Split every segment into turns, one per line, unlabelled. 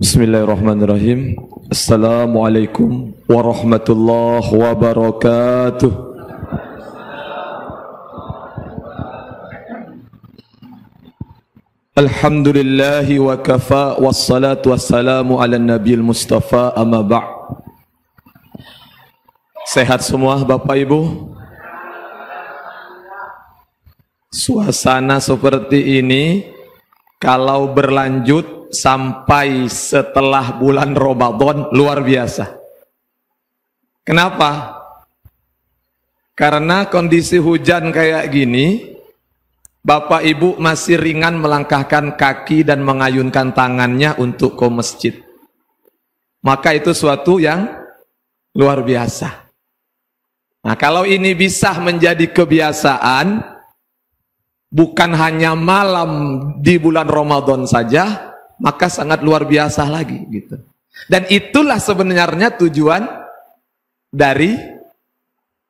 Bismillahirrahmanirrahim. Assalamualaikum warahmatullahi wabarakatuh. Alhamdulillahi wa kafa wassalatu wassalamu ala nabiyil mustafa amma ba'. Sehat semua Bapak Ibu? Suasana seperti ini kalau berlanjut sampai setelah bulan Ramadan luar biasa. Kenapa? Karena kondisi hujan kayak gini, Bapak Ibu masih ringan melangkahkan kaki dan mengayunkan tangannya untuk ke masjid. Maka itu suatu yang luar biasa. Nah, kalau ini bisa menjadi kebiasaan, bukan hanya malam di bulan Ramadan saja, maka sangat luar biasa lagi gitu. Dan itulah sebenarnya tujuan dari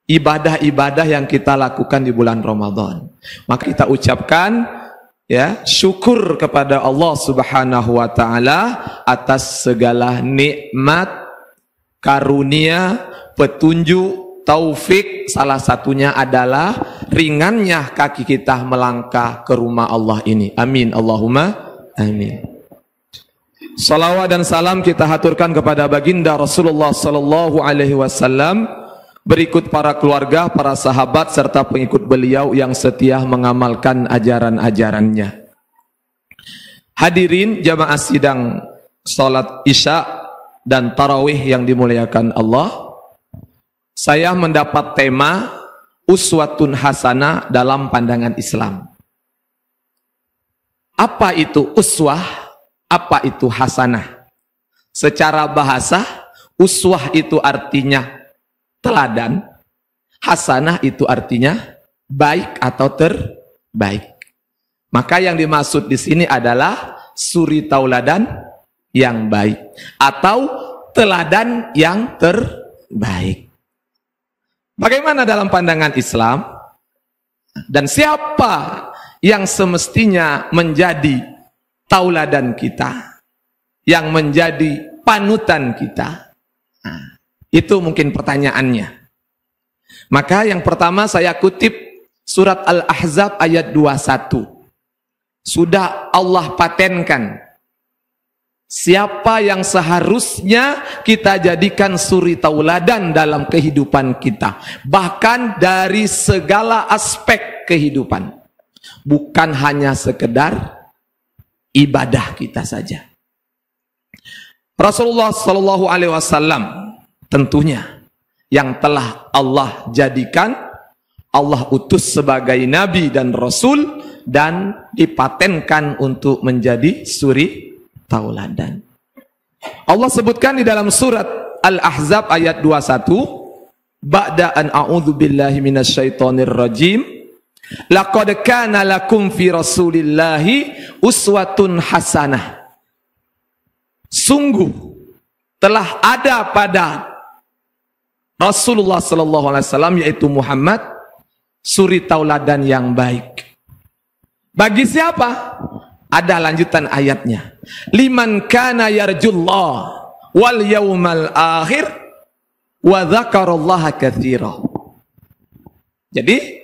ibadah-ibadah yang kita lakukan di bulan Ramadan. Maka kita ucapkan ya syukur kepada Allah Subhanahu wa taala atas segala nikmat, karunia, petunjuk, taufik. Salah satunya adalah ringannya kaki kita melangkah ke rumah Allah ini. Amin Allahumma amin. Salawat dan salam kita haturkan kepada baginda Rasulullah sallallahu alaihi wasallam, berikut para keluarga, para sahabat serta pengikut beliau yang setia mengamalkan ajaran-ajarannya. Hadirin jamaah sidang salat Isya dan tarawih yang dimuliakan Allah. Saya mendapat tema uswatun hasanah dalam pandangan Islam. Apa itu uswah? Apa itu hasanah? Secara bahasa, uswah itu artinya teladan, hasanah itu artinya baik atau terbaik. Maka yang dimaksud di sini adalah suri tauladan yang baik atau teladan yang terbaik. Bagaimana dalam pandangan Islam? Dan siapa yang semestinya menjadi tauladan kita, yang menjadi panutan kita? Nah, itu mungkin pertanyaannya. Maka yang pertama saya kutip surat Al-Ahzab ayat 21. Sudah Allah patenkan siapa yang seharusnya kita jadikan suri tauladan dalam kehidupan kita, bahkan dari segala aspek kehidupan, bukan hanya sekedar ibadah kita saja. Rasulullah Shallallahu Alaihi Wasallam tentunya yang telah Allah jadikan, Allah utus sebagai nabi dan rasul dan dipatenkan untuk menjadi suri tauladan. Allah sebutkan di dalam surat Al-Ahzab ayat 21, ba'da an a'udzu billahi minasyaitonir rajim, laqad kana lakum fi rasulillahi uswatun hasanah. Sungguh telah ada pada Rasulullah sallallahu alaihi wasallam, yaitu Muhammad, suri tauladan yang baik. Bagi siapa? Ada lanjutan ayatnya. Liman kana yarjullah wal yaumal akhir wa dzakarallaha katsira. Jadi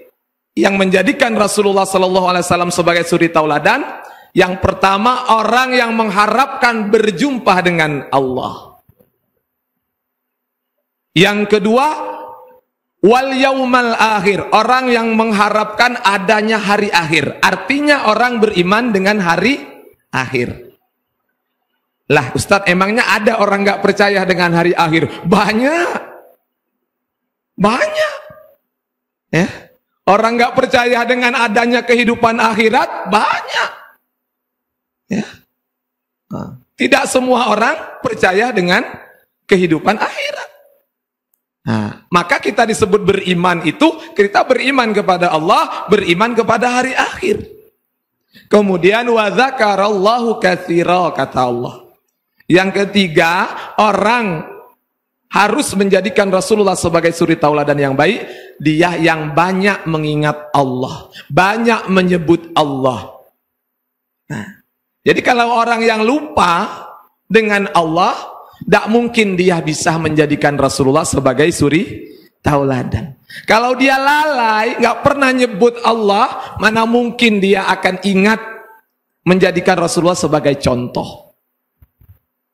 yang menjadikan Rasulullah sallallahu alaihi wasallam sebagai suri tauladan, yang pertama orang yang mengharapkan berjumpa dengan Allah. Yang kedua, wal yaumal akhir, orang yang mengharapkan adanya hari akhir. Artinya orang beriman dengan hari akhir. Lah Ustadz, emangnya ada orang nggak percaya dengan hari akhir? Banyak. Banyak. Ya. Orang nggak percaya dengan adanya kehidupan akhirat, banyak. Ya. Tidak semua orang percaya dengan kehidupan akhirat. Nah, maka kita disebut beriman itu, kita beriman kepada Allah, beriman kepada hari akhir. Kemudian wa dzakarallahu katsira, kata Allah. Yang ketiga, orang harus menjadikan Rasulullah sebagai suri tauladan yang baik, dia yang banyak mengingat Allah, banyak menyebut Allah. Nah, jadi kalau orang yang lupa dengan Allah, tidak mungkin dia bisa menjadikan Rasulullah sebagai suri tauladan. Kalau dia lalai, nggak pernah nyebut Allah, mana mungkin dia akan ingat menjadikan Rasulullah sebagai contoh.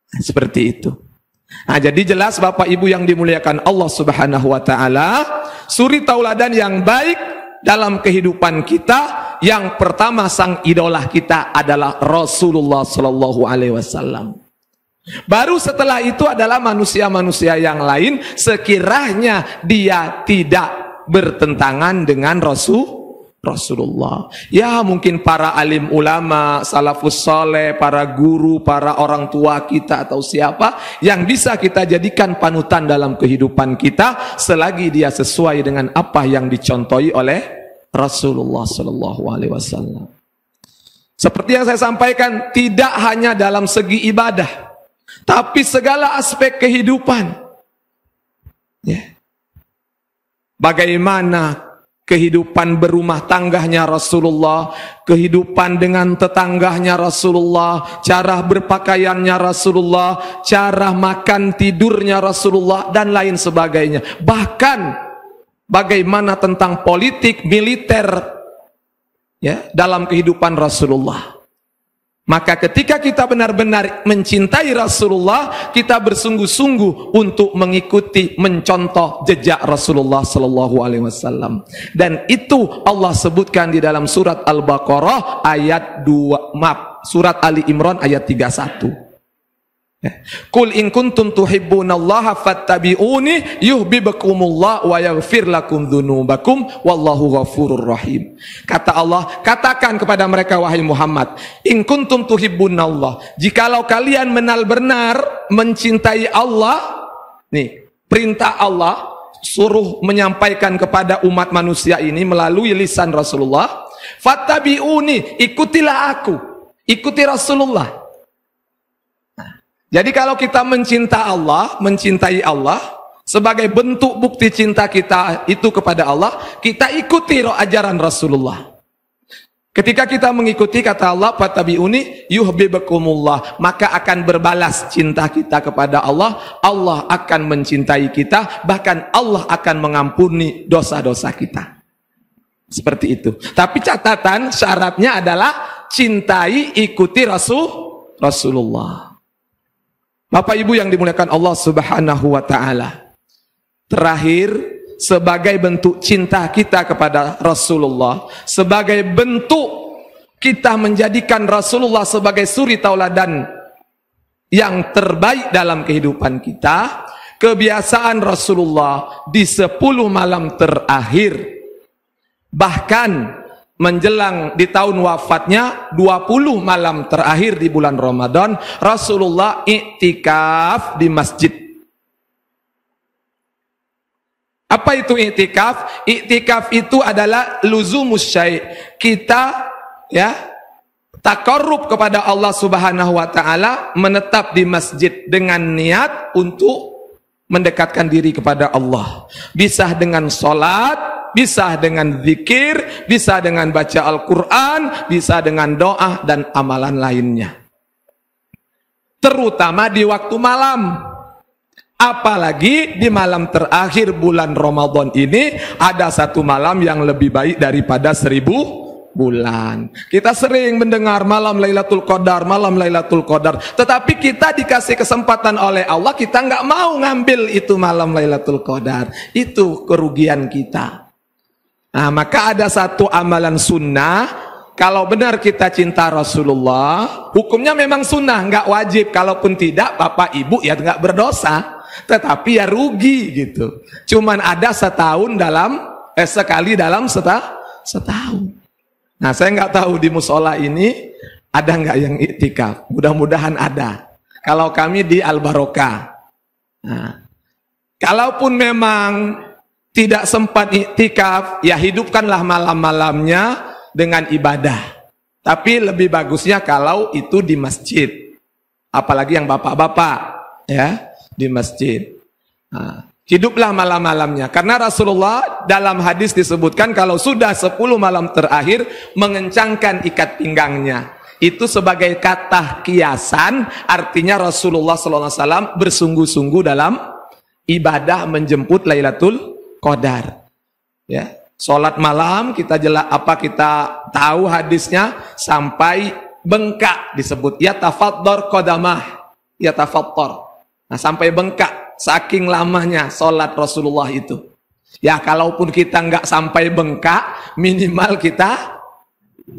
Seperti itu. Nah, jadi jelas Bapak Ibu yang dimuliakan Allah Subhanahu wa taala, suri tauladan yang baik dalam kehidupan kita, yang pertama sang idola kita adalah Rasulullah sallallahu alaihi wasallam. Baru setelah itu adalah manusia-manusia yang lain, sekiranya dia tidak bertentangan dengan Rasulullah. Ya, mungkin para alim ulama, salafus soleh, para guru, para orang tua kita atau siapa yang bisa kita jadikan panutan dalam kehidupan kita selagi dia sesuai dengan apa yang dicontohi oleh Rasulullah sallallahu alaihi wasallam. Seperti yang saya sampaikan, tidak hanya dalam segi ibadah, tapi segala aspek kehidupan. Ya. Bagaimana kehidupan berumah tangganya Rasulullah, kehidupan dengan tetangganya Rasulullah, cara berpakaiannya Rasulullah, cara makan tidurnya Rasulullah, dan lain sebagainya. Bahkan bagaimana tentang politik militer ya dalam kehidupan Rasulullah. Maka ketika kita benar-benar mencintai Rasulullah, kita bersungguh-sungguh untuk mengikuti, mencontoh jejak Rasulullah sallallahu alaihi wasallam. Dan itu Allah sebutkan di dalam surat Al-Baqarah ayat 2, surat Ali Imran ayat 31. Qul in kuntum tuhibbunallaha fattabi'uni yuhibbukumullah wa yaghfir lakum dzunubakum wallahu ghafurur rahim. Kata Allah, katakan kepada mereka wahai Muhammad, in kuntum tuhibbunallah, jikalau kalian benar-benar mencintai Allah, nih perintah Allah suruh menyampaikan kepada umat manusia ini melalui lisan Rasulullah, fattabi'uni, ikutilah aku, ikuti Rasulullah. Jadi kalau kita mencintai Allah, sebagai bentuk bukti cinta kita itu kepada Allah, kita ikuti ajaran Rasulullah. Ketika kita mengikuti, kata Allah, fattabi'uni yuhibbukumullah, maka akan berbalas cinta kita kepada Allah, Allah akan mencintai kita, bahkan Allah akan mengampuni dosa-dosa kita. Seperti itu. Tapi catatan syaratnya adalah cintai, ikuti Rasulullah. Bapak Ibu yang dimuliakan Allah Subhanahu wa taala. Terakhir, sebagai bentuk cinta kita kepada Rasulullah, sebagai bentuk kita menjadikan Rasulullah sebagai suri tauladan yang terbaik dalam kehidupan kita, kebiasaan Rasulullah di 10 malam terakhir, bahkan menjelang di tahun wafatnya 20 malam terakhir di bulan Ramadan, Rasulullah iktikaf di masjid. Apa itu iktikaf? Iktikaf itu adalah luzumus syai'. Kita ya taqarrub kepada Allah Subhanahu wa taala, menetap di masjid dengan niat untuk mendekatkan diri kepada Allah. Bisa dengan salat, bisa dengan zikir, bisa dengan baca Al-Quran, bisa dengan doa dan amalan lainnya. Terutama di waktu malam. Apalagi di malam terakhir bulan Ramadan ini, ada satu malam yang lebih baik daripada 1000 bulan. Kita sering mendengar malam Lailatul Qadar, malam Lailatul Qadar. Tetapi kita dikasih kesempatan oleh Allah, kita nggak mau ngambil itu malam Lailatul Qadar. Itu kerugian kita. Nah, maka ada satu amalan sunnah. Kalau benar kita cinta Rasulullah, hukumnya memang sunnah, nggak wajib. Kalaupun tidak, bapak ibu ya nggak berdosa. Tetapi ya rugi gitu. Cuman ada sekali dalam setahun. Nah, saya nggak tahu di musola ini ada nggak yang iktikaf. Mudah-mudahan ada. Kalau kami di Al Barokah. Nah, kalaupun memang tidak sempat iktikaf, ya hidupkanlah malam-malamnya dengan ibadah. Tapi lebih bagusnya kalau itu di masjid. Apalagi yang bapak-bapak, ya, di masjid. Nah, hiduplah malam-malamnya. Karena Rasulullah dalam hadis disebutkan kalau sudah 10 malam terakhir mengencangkan ikat pinggangnya. Itu sebagai kata kiasan, artinya Rasulullah SAW bersungguh-sungguh dalam ibadah menjemput Lailatul Qadar. Ya, sholat malam kita kita tahu hadisnya sampai bengkak disebut yatafaddar qadamah, yatafaddar. Nah, sampai bengkak saking lamanya sholat Rasulullah itu. Ya, kalaupun kita nggak sampai bengkak, minimal kita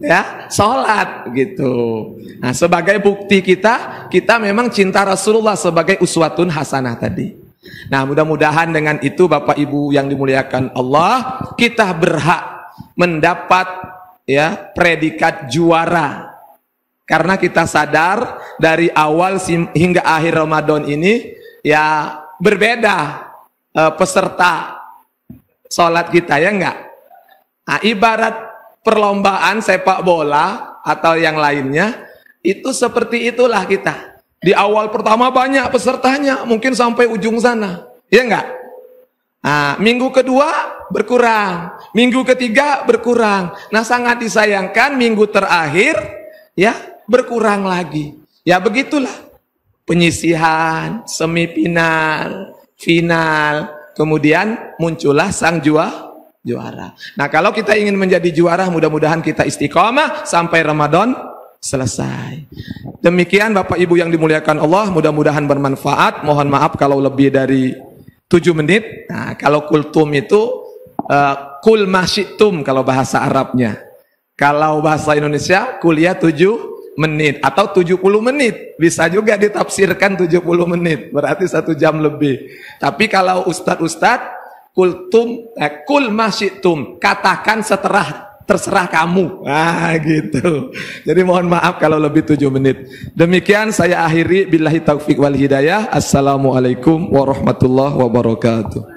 ya sholat gitu. Nah, sebagai bukti kita memang cinta Rasulullah sebagai uswatun hasanah tadi. Nah, mudah-mudahan dengan itu Bapak Ibu yang dimuliakan Allah, kita berhak mendapat ya predikat juara. Karena kita sadar dari awal hingga akhir Ramadan ini ya berbeda peserta sholat kita, ya enggak? Nah, ibarat perlombaan sepak bola atau yang lainnya, itu seperti itulah kita. Di awal pertama banyak pesertanya, mungkin sampai ujung sana, ya enggak? Nah, minggu kedua berkurang, minggu ketiga berkurang. Nah, sangat disayangkan minggu terakhir ya berkurang lagi. Ya begitulah, penyisihan, semifinal, final, kemudian muncullah sang juara. Nah, kalau kita ingin menjadi juara, mudah-mudahan kita istiqomah sampai Ramadan selesai. Demikian Bapak Ibu yang dimuliakan Allah, mudah-mudahan bermanfaat. Mohon maaf kalau lebih dari 7 menit. Nah, kalau kultum itu kul masyitum kalau bahasa Arabnya. Kalau bahasa Indonesia kuliah 7 menit atau 70 menit, bisa juga ditafsirkan 70 menit, berarti 1 jam lebih. Tapi kalau ustadz kul masyitum, katakan terserah kamu. Nah, gitu. Jadi mohon maaf kalau lebih 7 menit. Demikian saya akhiri, billahi taufik wal hidayah. Assalamualaikum warahmatullahi wabarakatuh.